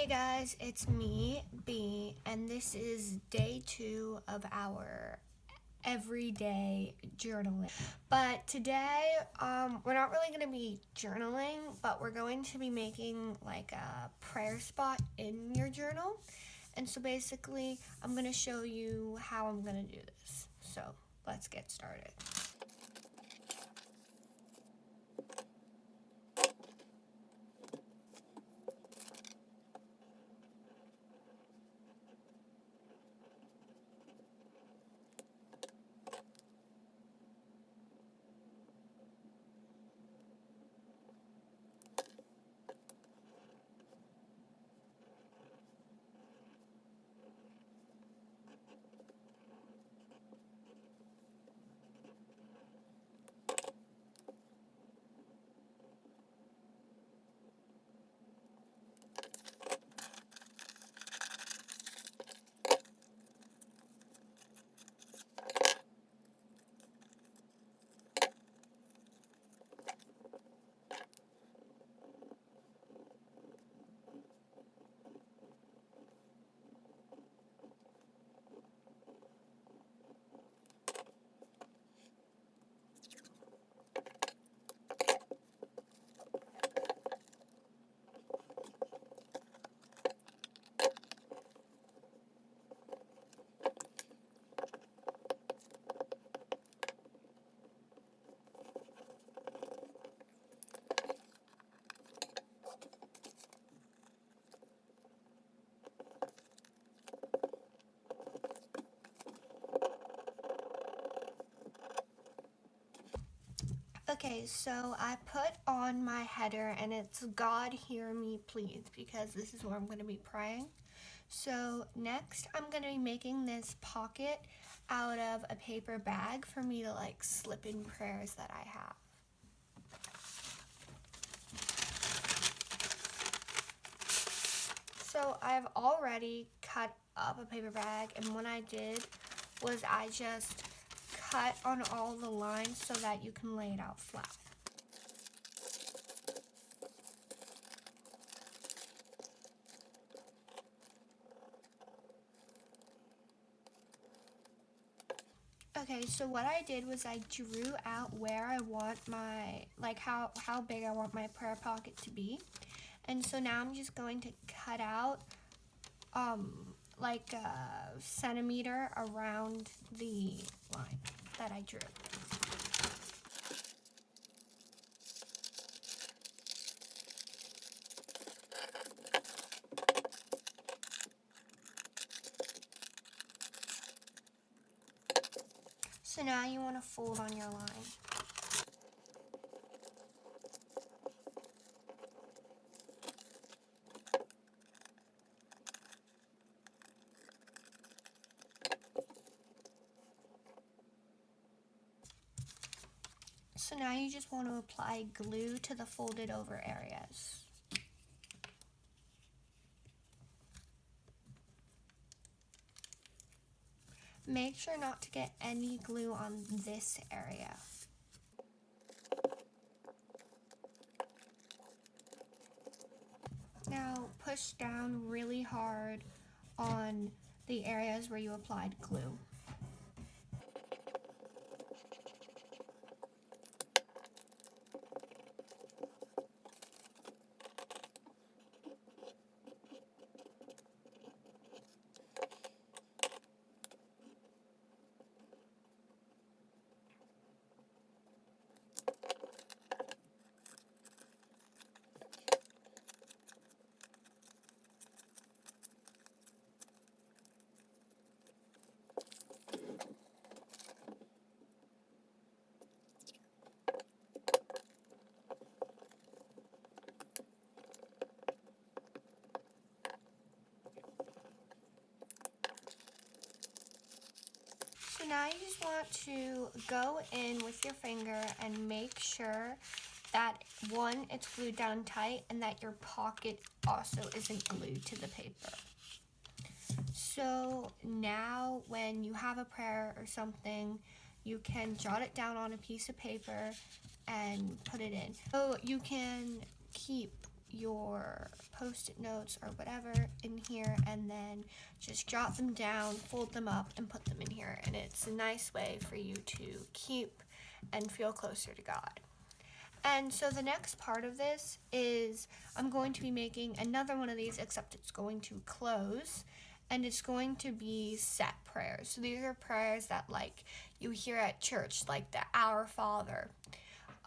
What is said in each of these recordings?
Hey guys, it's me, B, and this is day 2 of our everyday journaling. But today, we're not really going to be journaling, but we're going to be making like a prayer spot in your journal. And so basically, I'm going to show you how I'm going to do this. So let's get started. Okay, so I put on my header and it's God hear me please because this is where I'm going to be praying. So next I'm going to be making this pocket out of a paper bag for me to like slip in prayers that I have. So I've already cut up a paper bag, and what I did was I just cut on all the lines so that you can lay it out flat. Okay, so what I did was I drew out where I want my, like how big I want my prayer pocket to be. And so now I'm just going to cut out like a centimeter around the line that I drew. So now you want to fold on your line. So now you just want to apply glue to the folded over areas. Make sure not to get any glue on this area. Now push down really hard on the areas where you applied glue. So now you just want to go in with your finger and make sure that one, it's glued down tight and that your pocket also isn't glued to the paper. So now when you have a prayer or something, you can jot it down on a piece of paper and put it in. So you can keep your post-it notes or whatever in here, and then just jot them down, fold them up, and put them in here. And it's a nice way for you to keep and feel closer to God. And so the next part of this is I'm going to be making another one of these, except it's going to close, and it's going to be set prayers. So these are prayers that like you hear at church, like the Our Father.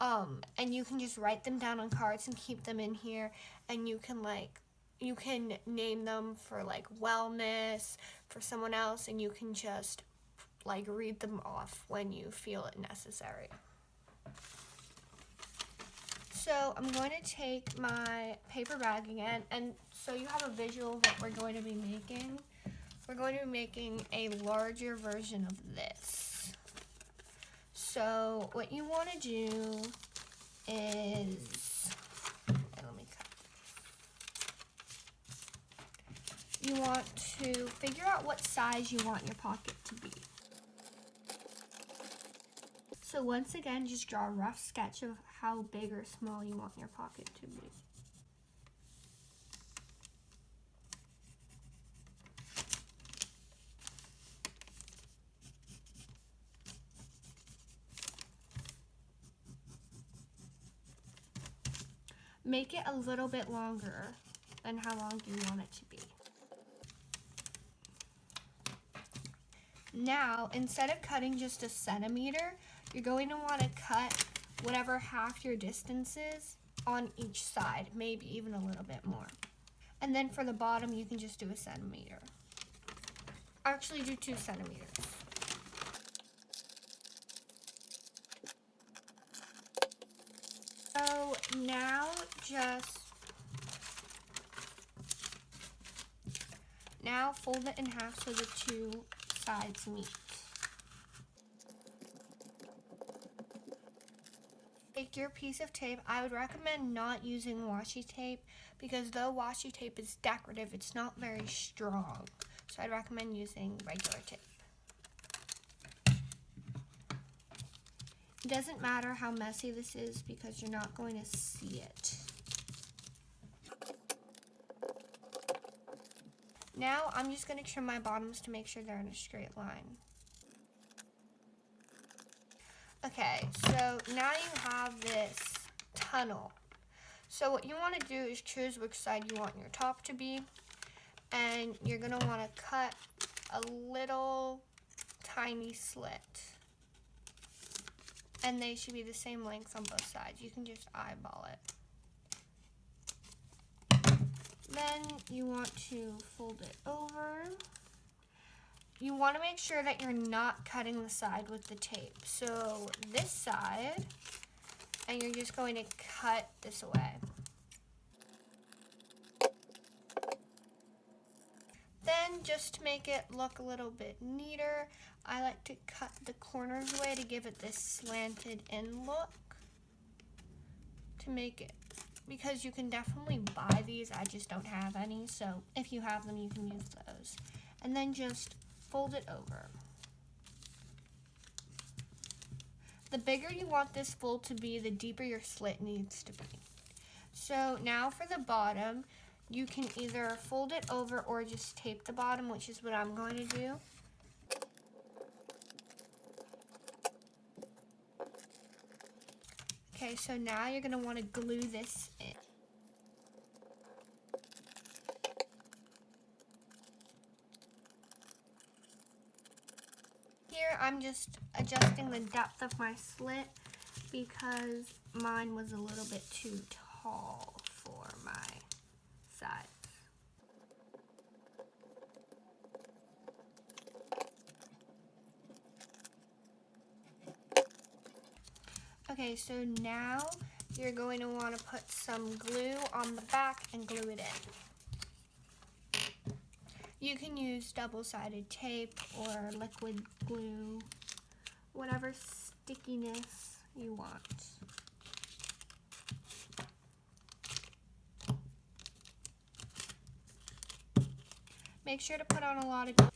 And you can just write them down on cards and keep them in here, and you can name them for like wellness for someone else, and you can just like read them off when you feel it necessary. So I'm going to take my paper bag again, and so you have a visual of what we're going to be making. We're going to be making a larger version of this. So what you want to do is, let me cut. You want to figure out what size you want your pocket to be. So once again, just draw a rough sketch of how big or small you want your pocket to be. Make it a little bit longer than how long you want it to be. Now, instead of cutting just a centimeter, you're going to want to cut whatever half your distance is on each side, maybe even a little bit more. And then for the bottom, you can just do a centimeter. Actually, do 2 centimeters. So now fold it in half so the 2 sides meet. Take your piece of tape. I would recommend not using washi tape because though washi tape is decorative, it's not very strong. So I'd recommend using regular tape. It doesn't matter how messy this is because you're not going to see it. Now I'm just going to trim my bottoms to make sure they're in a straight line. Okay, so now you have this tunnel. So what you want to do is choose which side you want your top to be, and you're going to want to cut a little tiny slit. And they should be the same length on both sides. You can just eyeball it. Then you want to fold it over. You want to make sure that you're not cutting the side with the tape. So this side, and you're just going to cut this away. Then just to make it look a little bit neater, I like to cut the corners away to give it this slanted in look. To make it, because you can definitely buy these, I just don't have any, so if you have them you can use those. And then just fold it over. The bigger you want this fold to be, the deeper your slit needs to be. So now for the bottom, you can either fold it over or just tape the bottom, which is what I'm going to do. Okay, so now you're going to want to glue this in. Here I'm just adjusting the depth of my slit because mine was a little bit too tall for my size. Okay, so now you're going to want to put some glue on the back and glue it in. You can use double-sided tape or liquid glue, whatever stickiness you want. Make sure to put on a lot of glue.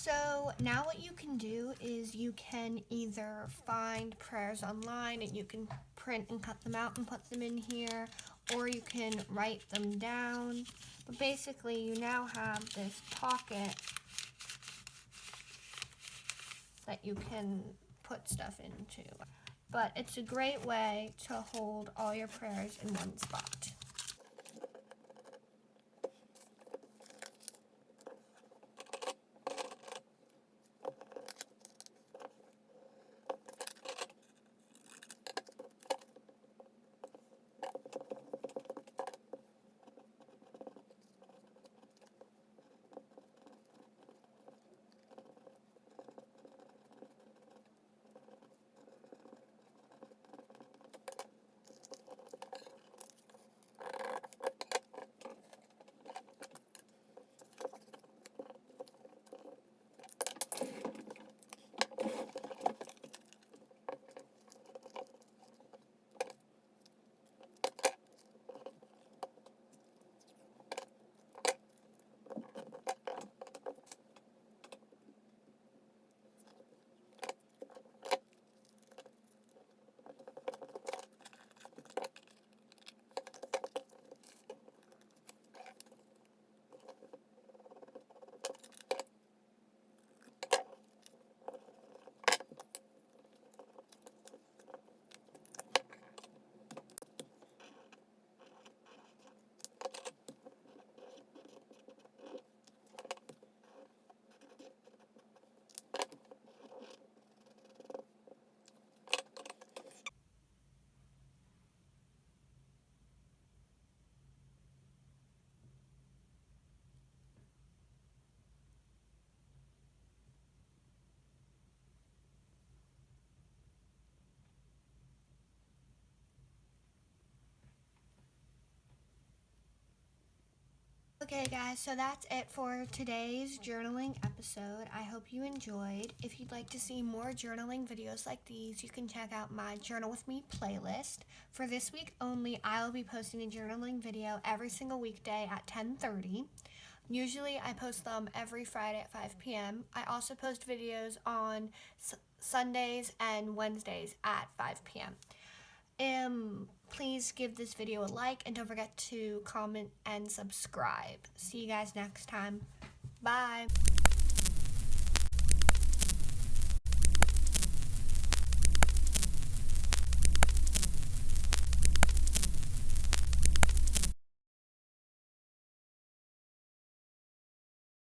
So now what you can do is you can either find prayers online and you can print and cut them out and put them in here, or you can write them down. But basically you now have this pocket that you can put stuff into. But it's a great way to hold all your prayers in one spot. Okay guys, so that's it for today's journaling episode. I hope you enjoyed. If you'd like to see more journaling videos like these, you can check out my Journal With Me playlist. For this week only, I will be posting a journaling video every single weekday at 10:30. Usually I post them every Friday at 5 p.m. I also post videos on Sundays and Wednesdays at 5 p.m. Please give this video a like and don't forget to comment and subscribe. See you guys next time. Bye.